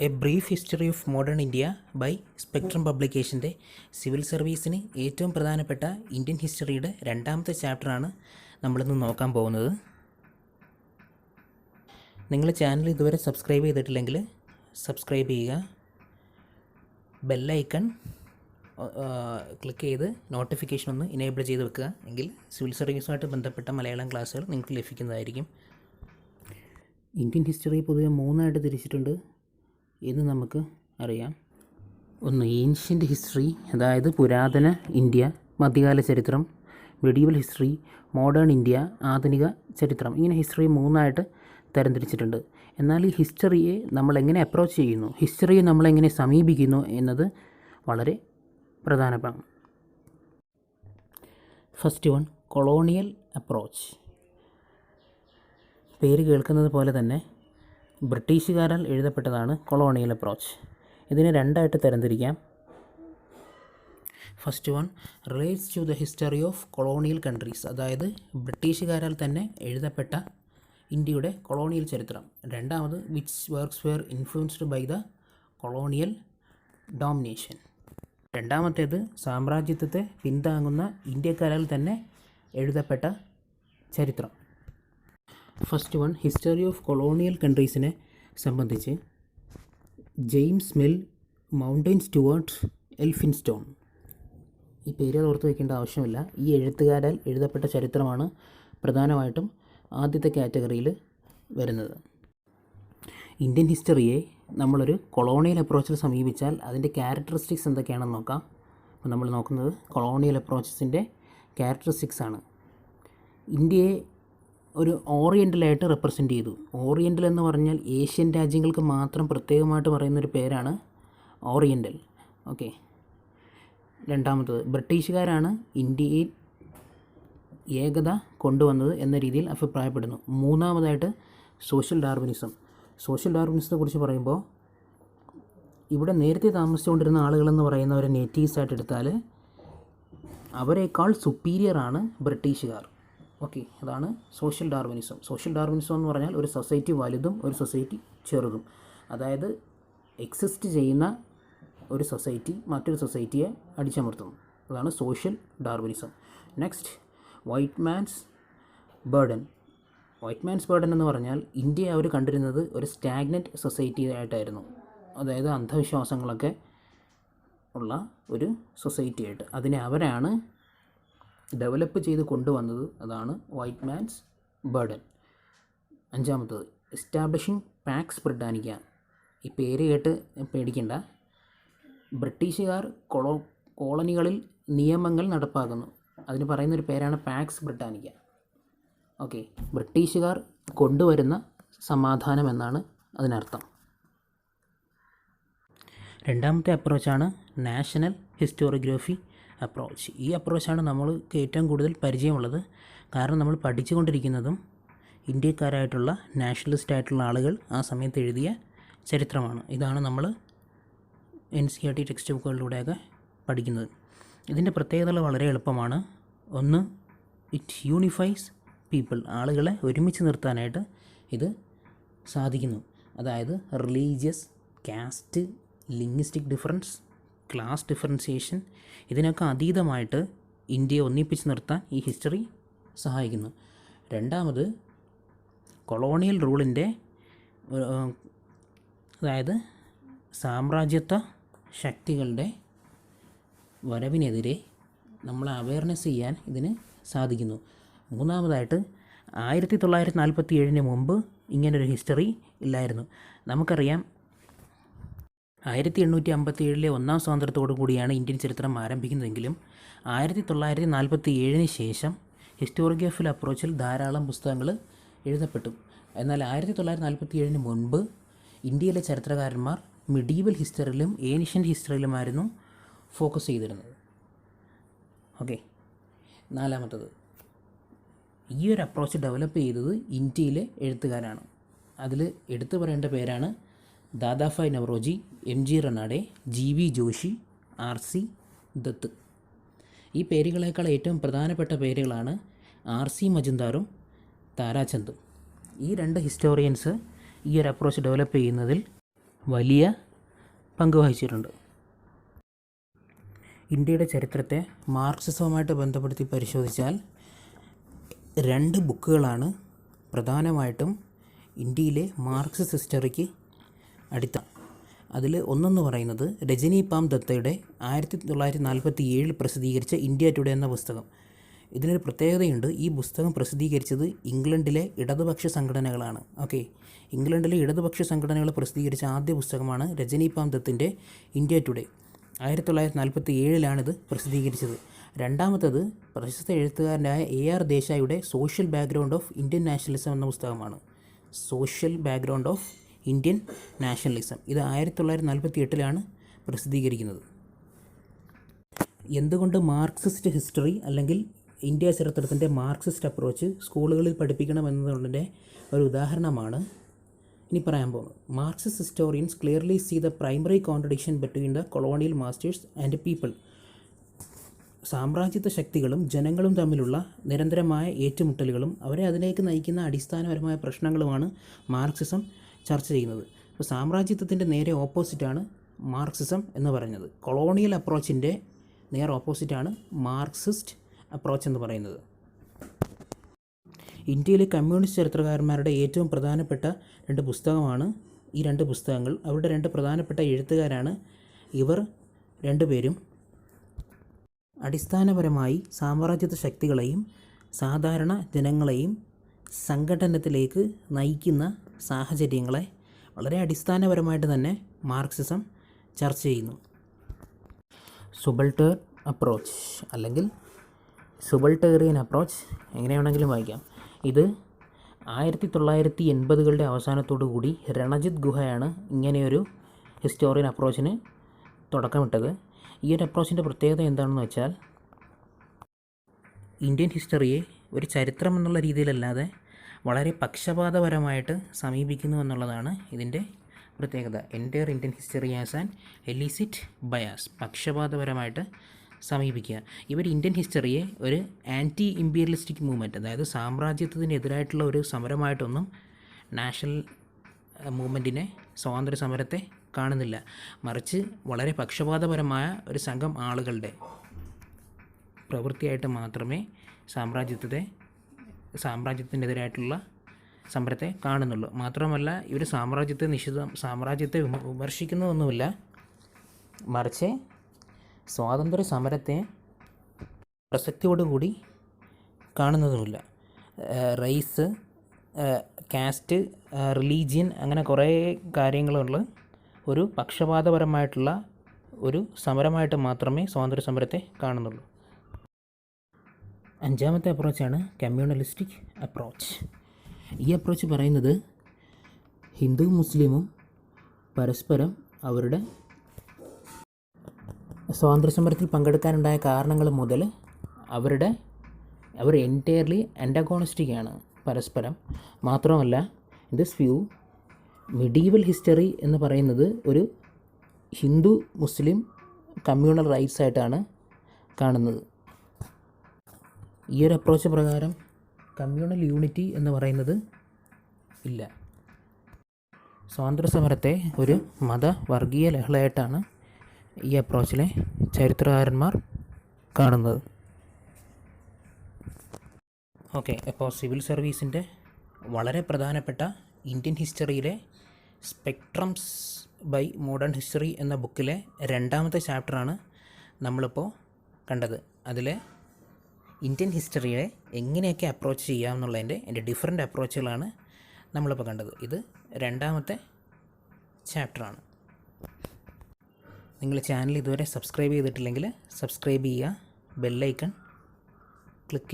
A brief history of modern India by spectrum പബ്ലിക്കേഷൻ്റെ civil സർവീസിന് ഏറ്റവും പ്രധാനപ്പെട്ട ഇന്ത്യൻ ഹിസ്റ്ററിയുടെ രണ്ടാമത്തെ ചാപ്റ്ററാണ് നമ്മളിന്ന് നോക്കാൻ പോകുന്നത്. നിങ്ങൾ ചാനൽ ഇതുവരെ സബ്സ്ക്രൈബ് ചെയ്തിട്ടില്ലെങ്കിൽ സബ്സ്ക്രൈബ് ചെയ്യുക, ബെല്ലൈക്കൺ ക്ലിക്ക് ചെയ്ത് നോട്ടിഫിക്കേഷൻ ഒന്ന് ഇനേബിൾ ചെയ്ത് വെക്കുക. എങ്കിൽ സിവിൽ സർവീസുമായിട്ട് ബന്ധപ്പെട്ട മലയാളം ക്ലാസ്സുകൾ നിങ്ങൾക്ക് ലഭിക്കുന്നതായിരിക്കും. ഇന്ത്യൻ ഹിസ്റ്ററി പൊതുവെ മൂന്നായിട്ട് തിരിച്ചിട്ടുണ്ട് എന്ന് നമുക്ക് അറിയാം. ഒന്ന് ഏൻഷ്യൻ്റ് ഹിസ്റ്ററി, അതായത് പുരാതന ഇന്ത്യ, മധ്യകാല ചരിത്രം, മെഡീവൽ ഹിസ്റ്ററി, മോഡേൺ ഇന്ത്യ, ആധുനിക ചരിത്രം. ഇങ്ങനെ ഹിസ്റ്ററി മൂന്നായിട്ട് തരംതിരിച്ചിട്ടുണ്ട്. എന്നാൽ ഈ ഹിസ്റ്ററിയെ നമ്മൾ എങ്ങനെ അപ്രോച്ച് ചെയ്യുന്നു, ഹിസ്റ്ററിയെ നമ്മളെങ്ങനെ സമീപിക്കുന്നു എന്നത് വളരെ പ്രധാനമാണ്. First one, colonial approach. പേര് കേൾക്കുന്നത് പോലെ തന്നെ ബ്രിട്ടീഷുകാരാൽ എഴുതപ്പെട്ടതാണ് കൊളോണിയൽ അപ്രോച്ച്. ഇതിനെ രണ്ടായിട്ട് തരംതിരിക്കാം. First one relates to the history of colonial countries, അതായത് ബ്രിട്ടീഷുകാരാൽ തന്നെ എഴുതപ്പെട്ട ഇന്ത്യയുടെ കൊളോണിയൽ ചരിത്രം. രണ്ടാമത് which works were influenced by the colonial domination. രണ്ടാമത്തേത് സാമ്രാജ്യത്വത്തെ പിന്താങ്ങുന്ന ഇന്ത്യക്കാരാൽ തന്നെ എഴുതപ്പെട്ട ചരിത്രം. First one, history of colonial കൺട്രീസിനെ സംബന്ധിച്ച് James Mill, Mountstuart, Elphinstone. ഈ പേരുകൾ ഓർത്ത് വയ്ക്കേണ്ട ആവശ്യമില്ല. ഈ എഴുത്തുകാരാൽ എഴുതപ്പെട്ട ചരിത്രമാണ് പ്രധാനമായിട്ടും ആദ്യത്തെ കാറ്റഗറിയിൽ വരുന്നത്. ഇന്ത്യൻ ഹിസ്റ്ററിയെ നമ്മളൊരു കൊളോണിയൽ അപ്രോച്ചിൽ സമീപിച്ചാൽ അതിൻ്റെ ക്യാരക്ടറിസ്റ്റിക്സ് എന്തൊക്കെയാണെന്ന് നോക്കാം. അപ്പോൾ നമ്മൾ നോക്കുന്നത് കൊളോണിയൽ അപ്രോച്ചസിൻ്റെ ക്യാരക്ടറിസ്റ്റിക്സ് ആണ്. ഇന്ത്യയെ ഒരു ഓറിയൻ്റലായിട്ട് റെപ്രസെൻ്റ് ചെയ്തു. ഓറിയൻ്റൽ എന്ന് പറഞ്ഞാൽ ഏഷ്യൻ രാജ്യങ്ങൾക്ക് മാത്രം പ്രത്യേകമായിട്ട് പറയുന്നൊരു പേരാണ് ഓറിയൻ്റൽ. ഓക്കെ. രണ്ടാമത്തത്, ബ്രിട്ടീഷുകാരാണ് ഇന്ത്യയിൽ ഏകത കൊണ്ടുവന്നത് എന്ന രീതിയിൽ അഭിപ്രായപ്പെടുന്നു. മൂന്നാമതായിട്ട് സോഷ്യൽ ഡാർവിനിസം. സോഷ്യൽ ഡാർവിനിസത്തെ കുറിച്ച് പറയുമ്പോൾ ഇവിടെ നേരത്തെ താമസിച്ചുകൊണ്ടിരുന്ന ആളുകളെന്ന് പറയുന്നവരെ നേറ്റീവ്സായിട്ട് എടുത്താൽ അവരെക്കാൾ സുപ്പീരിയറാണ് ബ്രിട്ടീഷുകാർ. ഓക്കെ, അതാണ് സോഷ്യൽ ഡാർവിനിസം. സോഷ്യൽ ഡാർവിനിസം എന്ന് പറഞ്ഞാൽ ഒരു സൊസൈറ്റി വലുതും ഒരു സൊസൈറ്റി ചെറുതും, അതായത് എക്സിസ്റ്റ് ചെയ്യുന്ന ഒരു സൊസൈറ്റി മറ്റൊരു സൊസൈറ്റിയെ അടിച്ചമർത്തുന്നു. അതാണ് social Darwinism. Next, white man's burden. White man's burden എന്ന് പറഞ്ഞാൽ ഇന്ത്യയെ അവർ കണ്ടിരുന്നത് ഒരു സ്റ്റാഗ്നൻറ്റ് സൊസൈറ്റി ആയിട്ടായിരുന്നു, അതായത് അന്ധവിശ്വാസങ്ങളൊക്കെ ഉള്ള ഒരു സൊസൈറ്റി ആയിട്ട്. അതിനെ അവരാണ് ഡെവലപ്പ് ചെയ്ത് കൊണ്ടുവന്നത്. അതാണ് വൈറ്റ് മാൻസ് ബർഡൻ. അഞ്ചാമത്തത്, എസ്റ്റാബ്ലിഷിംഗ് പാക്സ് ബ്രിട്ടാനിക്ക. ഈ പേര് കേട്ട് പേടിക്കേണ്ട. ബ്രിട്ടീഷുകാർ കോളനികളിൽ നിയമങ്ങൾ നടപ്പാക്കുന്നു. അതിന് പറയുന്നൊരു പേരാണ് പാക്സ് ബ്രിട്ടാനിക്ക. ഓക്കെ, ബ്രിട്ടീഷുകാർ കൊണ്ടുവരുന്ന സമാധാനം എന്നാണ് അതിനർത്ഥം. രണ്ടാമത്തെ അപ്രോച്ചാണ് നാഷണൽ ഹിസ്റ്റോറിയോഗ്രഫി അപ്രോച്ച്. ഈ അപ്രോച്ചാണ് നമ്മൾക്ക് ഏറ്റവും കൂടുതൽ പരിചയമുള്ളത്. കാരണം നമ്മൾ പഠിച്ചുകൊണ്ടിരിക്കുന്നതും ഇന്ത്യക്കാരായിട്ടുള്ള നാഷണലിസ്റ്റ് ആയിട്ടുള്ള ആളുകൾ ആ സമയത്ത് എഴുതിയ ചരിത്രമാണ്. ഇതാണ് നമ്മൾ NCERT ടെക്സ്റ്റ് ബുക്കുകളിലൂടെയൊക്കെ പഠിക്കുന്നത്. ഇതിൻ്റെ പ്രത്യേകതകൾ വളരെ എളുപ്പമാണ്. ഒന്ന്, ഇറ്റ് യൂണിഫൈസ് പീപ്പിൾ. ആളുകളെ ഒരുമിച്ച് നിർത്താനായിട്ട് ഇത് സാധിക്കുന്നു. അതായത് religious, caste, linguistic difference, class differentiation, ഇതിനൊക്കെ അതീതമായിട്ട് ഇന്ത്യയെ ഒന്നിപ്പിച്ച് നിർത്താൻ ഈ ഹിസ്റ്ററി സഹായിക്കുന്നു. രണ്ടാമത്, കൊളോണിയൽ റൂളിൻ്റെ, അതായത് സാമ്രാജ്യത്വ ശക്തികളുടെ വരവിനെതിരെ നമ്മളെ അവെയർനെസ് ചെയ്യാൻ ഇതിന് സാധിക്കുന്നു. മൂന്നാമതായിട്ട്, 1947 മുമ്പ് ഇങ്ങനൊരു ഹിസ്റ്ററി ഇല്ലായിരുന്നു. നമുക്കറിയാം 1857 ഒന്നാം സ്വാതന്ത്ര്യത്തോടു കൂടിയാണ് ഇന്ത്യൻ ചരിത്രം ആരംഭിക്കുന്നതെങ്കിലും 1947 ശേഷം ഹിസ്റ്റോറിയോഗ്രഫി അപ്രോച്ചിൽ ധാരാളം പുസ്തകങ്ങൾ എഴുതപ്പെട്ടു. എന്നാൽ 1947 മുൻപ് ഇന്ത്യയിലെ ചരിത്രകാരന്മാർ മിഡീവൽ ഹിസ്റ്ററിയിലും ഏൻഷ്യൻ്റ് ഹിസ്റ്ററിയിലുമായിരുന്നു ഫോക്കസ് ചെയ്തിരുന്നത്. ഓക്കെ. നാലാമത്തത്, ഈ ഒരു അപ്രോച്ച് ഡെവലപ്പ് ചെയ്തത് ഇന്ത്യയിലെ എഴുത്തുകാരാണ്. അതിൽ എടുത്തു പറയേണ്ട പേരാണ് Dadabhai Naoroji, MG റനാഡെ, GV Joshi, RC Dutt. ഈ പേരുകളേക്കാൾ ഏറ്റവും പ്രധാനപ്പെട്ട പേരുകളാണ് RC മജുംദാറും താരാചന്ദും. ഈ രണ്ട് ഹിസ്റ്റോറിയൻസ് ഈ ഒരു അപ്രോച്ച് ഡെവലപ്പ് ചെയ്യുന്നതിൽ വലിയ പങ്ക് വഹിച്ചിട്ടുണ്ട്. ഇന്ത്യയുടെ ചരിത്രത്തെ മാർക്സിസവുമായിട്ട് ബന്ധപ്പെടുത്തി പരിശോധിച്ചാൽ 2 ബുക്കുകളാണ് പ്രധാനമായിട്ടും ഇന്ത്യയിലെ മാർക്സിസ്റ്റ് ഹിസ്റ്ററിക്ക് അടിത്തറ. അതിൽ ഒന്നെന്ന് പറയുന്നത് രജനി പാം ദത്തയുടെ 1947 പ്രസിദ്ധീകരിച്ച ഇന്ത്യ ടുഡേ എന്ന പുസ്തകം. ഇതിനൊരു പ്രത്യേകതയുണ്ട്. ഈ പുസ്തകം പ്രസിദ്ധീകരിച്ചത് ഇംഗ്ലണ്ടിലെ ഇടതുപക്ഷ സംഘടനകളാണ്. ഇംഗ്ലണ്ടിലെ ഇടതുപക്ഷ സംഘടനകൾ പ്രസിദ്ധീകരിച്ച ആദ്യ പുസ്തകമാണ് രജനി പാം ദത്തിൻ്റെ ഇന്ത്യ ടുഡേ. 1947 ഇത് പ്രസിദ്ധീകരിച്ചത്. രണ്ടാമത്തത് പ്രശസ്ത എഴുത്തുകാരനായ AR ദേശായിയുടെ social background of Indian nationalism എന്ന പുസ്തകമാണ്. Social background of Indian nationalism. ഇത് 1948 പ്രസിദ്ധീകരിക്കുന്നത്. എന്തുകൊണ്ട് മാർക്സിസ്റ്റ് ഹിസ്റ്ററി അല്ലെങ്കിൽ ഇന്ത്യ ചരിത്രത്തിൻ്റെ മാർക്സിസ്റ്റ് അപ്രോച്ച് സ്കൂളുകളിൽ പഠിപ്പിക്കണമെന്നതിൻ്റെ ഒരു ഉദാഹരണമാണ് ഇനി പറയാൻ പോകുന്നത്. Marxist historians clearly see the primary contradiction between the colonial masters and people. സാമ്രാജ്യത്വ ശക്തികളും ജനങ്ങളും തമ്മിലുള്ള നിരന്തരമായ ഏറ്റുമുട്ടലുകളും അവരെ അതിലേക്ക് നയിക്കുന്ന അടിസ്ഥാനപരമായ പ്രശ്നങ്ങളുമാണ് മാർക്സിസം ചർച്ച ചെയ്യുന്നത്. ഇപ്പോൾ സാമ്രാജ്യത്വത്തിൻ്റെ നേരെ ഓപ്പോസിറ്റാണ് മാർക്സിസം എന്ന് പറയുന്നത്. കൊളോണിയൽ അപ്രോച്ചിൻ്റെ നേർ ഓപ്പോസിറ്റാണ് മാർക്സിസ്റ്റ് അപ്രോച്ച് എന്ന് പറയുന്നത്. ഇന്ത്യയിലെ കമ്മ്യൂണിസ്റ്റ് ചരിത്രകാരന്മാരുടെ ഏറ്റവും പ്രധാനപ്പെട്ട 2 പുസ്തകമാണ് ഈ 2 പുസ്തകങ്ങൾ. അവരുടെ 2 പ്രധാനപ്പെട്ട എഴുത്തുകാരാണ് ഇവർ 2 പേരും. അടിസ്ഥാനപരമായി സാമ്രാജ്യത്വ ശക്തികളെയും സാധാരണ ജനങ്ങളെയും സംഘടനത്തിലേക്ക് നയിക്കുന്ന സാഹചര്യങ്ങളെ വളരെ അടിസ്ഥാനപരമായിട്ട് തന്നെ മാർക്സിസം ചർച്ച ചെയ്യുന്നു. സുബൾട്ടേൺ അപ്രോച്ച് അല്ലെങ്കിൽ സുബൾട്ടേറിയൻ അപ്രോച്ച് എങ്ങനെ വേണമെങ്കിലും വായിക്കാം. ഇത് 1980കളുടെ അവസാനത്തോടു കൂടി രണജിത് ഗുഹയാണ് ഇങ്ങനെയൊരു ഹിസ്റ്റോറിയൻ അപ്രോച്ചിന് തുടക്കമിട്ടത്. ഈ ഒരു അപ്രോച്ചിൻ്റെ പ്രത്യേകത എന്താണെന്ന് വെച്ചാൽ ഇന്ത്യൻ ഹിസ്റ്ററിയെ ഒരു ചരിത്രം എന്നുള്ള രീതിയിലല്ലാതെ വളരെ പക്ഷപാതപരമായിട്ട് സമീപിക്കുന്നു എന്നുള്ളതാണ് ഇതിൻ്റെ പ്രത്യേകത. Entire Indian history as an elicit bias, പക്ഷപാതപരമായിട്ട് സമീപിക്കുക. ഇവർ ഇന്ത്യൻ ഹിസ്റ്ററിയെ ഒരു ആൻറ്റി ഇമ്പീരിയലിസ്റ്റിക് മൂവ്മെൻറ്റ്, അതായത് സാമ്രാജ്യത്വത്തിനെതിരായിട്ടുള്ള ഒരു സമരമായിട്ടൊന്നും നാഷണൽ മൂവ്മെൻറ്റിനെ, സ്വാതന്ത്ര്യ സമരത്തെ കാണുന്നില്ല. മറിച്ച് വളരെ പക്ഷപാതപരമായ ഒരു സംഘം ആളുകളുടെ പ്രവൃത്തിയായിട്ട് മാത്രമേ സാമ്രാജ്യത്തിനെതിരായിട്ടുള്ള സമരത്തെ കാണുന്നുള്ളൂ. മാത്രമല്ല ഇവർ സാമ്രാജ്യത്തെ വിമർശിക്കുന്നതൊന്നുമില്ല, മറിച്ച് സ്വാതന്ത്ര്യ സമരത്തെ പ്രസക്തിയോടുകൂടി കാണുന്നതുമില്ല. റേസ്, കാസ്റ്റ്, റിലീജിയൻ അങ്ങനെ കുറേ കാര്യങ്ങളുള്ള ഒരു പക്ഷപാതപരമായിട്ടുള്ള ഒരു സമരമായിട്ട് മാത്രമേ സ്വാതന്ത്ര്യ സമരത്തെ കാണുന്നുള്ളൂ. 5ാമത്തെ അപ്രോച്ചാണ് കമ്മ്യൂണലിസ്റ്റിക് അപ്രോച്ച്. ഈ അപ്രോച്ച് പറയുന്നത് ഹിന്ദു മുസ്ലിമും പരസ്പരം അവരുടെ സ്വാതന്ത്ര്യ സമരത്തിൽ പങ്കെടുക്കാനുണ്ടായ കാരണങ്ങൾ മുതൽ അവർ എൻറ്റയർലി ആൻറ്റഗോണിസ്റ്റിക്കാണ് പരസ്പരം. മാത്രമല്ല ദിസ് വ്യൂ മിഡീവൽ ഹിസ്റ്ററി എന്ന് പറയുന്നത് ഒരു ഹിന്ദു മുസ്ലിം കമ്മ്യൂണൽ റൈറ്റ്സ് ആയിട്ടാണ് കാണുന്നത്. ഈ ഒരു അപ്രോച്ച് പ്രകാരം കമ്മ്യൂണൽ യൂണിറ്റി എന്ന് പറയുന്നത് ഇല്ല. സ്വാതന്ത്ര്യ സമരത്തെ ഒരു വർഗീയ ലഹളയായിട്ടാണ് ഈ അപ്രോച്ചിലെ ചരിത്രകാരന്മാർ കാണുന്നത്. അപ്പോൾ സിവിൽ സർവീസിൻ്റെ വളരെ പ്രധാനപ്പെട്ട ഇന്ത്യൻ ഹിസ്റ്ററിയിലെ സ്പെക്ട്രംസ് ബൈ മോഡേൺ ഹിസ്റ്ററി എന്ന ബുക്കിലെ 2ാമത്തെ ചാപ്റ്ററാണ് നമ്മളിപ്പോൾ കണ്ടത്. അതിൽ ഇന്ത്യൻ ഹിസ്റ്ററിയെ എങ്ങനെയൊക്കെ അപ്രോച്ച് ചെയ്യാമെന്നുള്ളതിൻ്റെ ഡിഫറെൻ്റ് അപ്രോച്ചുകളാണ് നമ്മളിപ്പോൾ കണ്ടത്. ഇത് 2ാമത്തെ ചാപ്റ്ററാണ്. നിങ്ങൾ ചാനൽ ഇതുവരെ സബ്സ്ക്രൈബ് ചെയ്തിട്ടില്ലെങ്കിൽ സബ്സ്ക്രൈബ് ചെയ്യുക, ബെല്ലൈക്കൺ ക്ലിക്ക്